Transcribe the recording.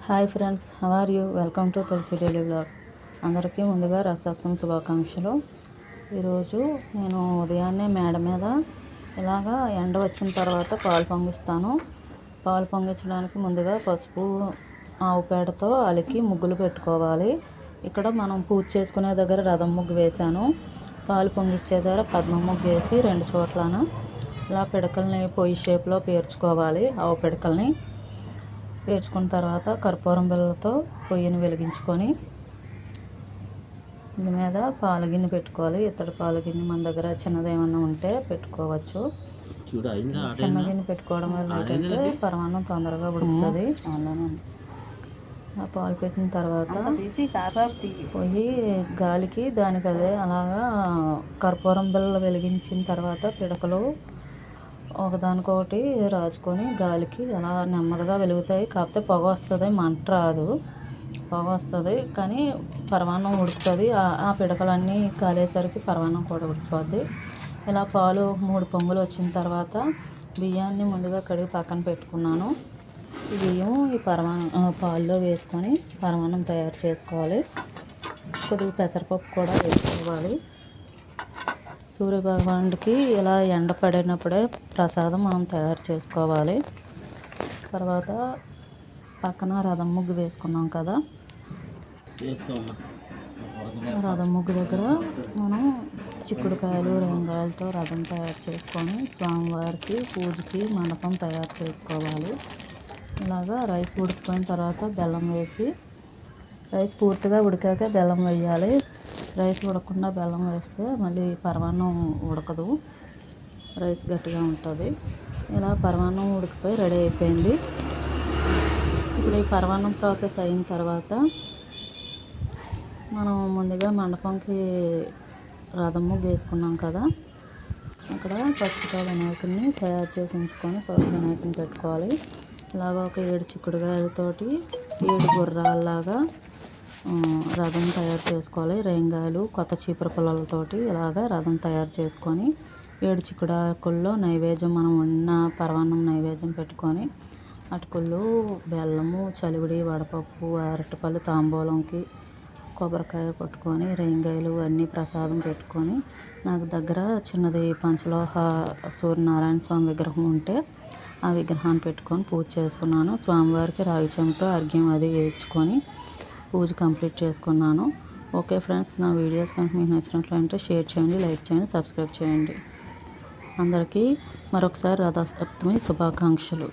Hi friends, how are you? Welcome to Tulasi daily blogs. అందరికీ ముందుగా రథసప్తమి శుభాకాంక్షలు. ఈరోజు నేను ఉదయాన్నే మేడ మీద ఇలాగా ఎండ వచ్చిన తర్వాత పాలు పొంగిస్తాను. పాలు పొంగించడానికి ముందుగా పసుపు ఆవు పేడతో అలికి ముగ్గులు పెట్టుకోవాలి. ఇక్కడ మనం పూజ చేసుకునే దగ్గర రథం ముగ్గు వేశాను. పాలు పొంగిచ్చే దగ్గర పద్మ ముగ్గు వేసి 2 చోట్లన ఇలా పిడకల్ని పొయ్యి షేప్లో పేర్చుకోవాలి. ఆవు పిడకల్ని పేర్చుకున్న తర్వాత కర్పూరం బిళ్ళతో పొయ్యిని వెలిగించుకొని దీని మీద పాల గిన్నె పెట్టుకోవాలి. ఇత్తడి పాల గిన్నె మన దగ్గర చిన్నది ఏమన్నా ఉంటే పెట్టుకోవచ్చు. చిన్న గిన్నె పెట్టుకోవడం వల్ల ఏంటంటే పరమాన్నం తొందరగా ఉడుకుతుంది. ఆ పాలు పెట్టిన తర్వాత పొయ్యి గాలికి దానికి అదే అలాగా కర్పూరం బిళ్ళ వెలిగించిన తర్వాత పిడకలు ఒకదానికొకటి రాచుకొని గాలికి అలా నెమ్మదిగా వెలుగుతాయి. కాకపోతే పొగ వస్తుంది, మంట రాదు. పొగ వస్తుంది కానీ పరమాన్నం ఉడుకుతుంది. ఆ పిడకలన్నీ కాలేసరికి పరమాన్నం కూడా ఉడికిపోద్ది. ఇలా పాలు 3 పొంగులు వచ్చిన తర్వాత బియ్యాన్ని ముందుగా కడిగి పక్కన పెట్టుకున్నాను. ఈ బియ్యం ఈ పాల్లో వేసుకొని పరమాన్నం తయారు చేసుకోవాలి. కొద్దిగా పెసరపప్పు కూడా వేసుకోవాలి. సూర్యభగవానుడికి ఇలా ఎండ పడినప్పుడే ప్రసాదం మనం తయారు చేసుకోవాలి. తర్వాత పక్కన రథం ముగ్గు వేసుకున్నాం కదా, రథం ముగ్గు దగ్గర మనం చిక్కుడుకాయలు రేంగాయలతో రథం తయారు చేసుకొని స్వామివారికి పూజకి మండపం తయారు చేసుకోవాలి. ఇలాగా రైస్ ఉడికిపోయిన తర్వాత బెల్లం వేసి, రైస్ పూర్తిగా ఉడికాక బెల్లం వేయాలి. రైస్ ఉడకకుండా బెల్లం వేస్తే మళ్ళీ పరమాన్నం ఉడకదు, రైస్ గట్టిగా ఉంటుంది. ఇలా పరమాన్నం ఉడికిపోయి రెడీ అయిపోయింది. ఇప్పుడు ఈ పరమాన్నం ప్రాసెస్ అయిన తర్వాత మనం ముందుగా మండపంకి రథం ముగ్గు వేసుకున్నాం కదా, అక్కడ పసుపుతో వినాయకుడిని తయారు చేసి ఉంచుకొని వినాయకుడిని పెట్టుకోవాలి. ఇలాగ ఒక 7 చిక్కుడుకాయలతోటి 7 గుర్రాల్లాగా రథం తయారు చేసుకోవాలి. రేంగాయలు కొత్త చీపుర పుల్లలతోటి ఇలాగ రథం తయారు చేసుకొని 7 చిక్కుడాకుల్లో నైవేద్యం మనం ఉన్న పరమాన్నం నైవేద్యం పెట్టుకొని అటుకులు, బెల్లము, చలివిడి, వడపప్పు, అరటిపళ్ళు తాంబూలంకి కొబ్బరికాయ కొట్టుకొని రేంగాయలు అన్నీ ప్రసాదం పెట్టుకొని, నాకు దగ్గర చిన్నది పంచలోహ సూర్యనారాయణ స్వామి విగ్రహం ఉంటే ఆ విగ్రహాన్ని పెట్టుకొని పూజ చేసుకున్నాను. స్వామివారికి రాగి చెంబుతో అర్ఘ్యం అది వేయించుకొని పూజ కంప్లీట్ చేసుకున్నాను. ఓకే ఫ్రెండ్స్, నా వీడియోస్ కనుక మీకు నచ్చినట్లయితే షేర్ చేయండి, లైక్ చేయండి, సబ్స్క్రైబ్ చేయండి. అందరికీ మరొకసారి రథసప్తమి శుభాకాంక్షలు.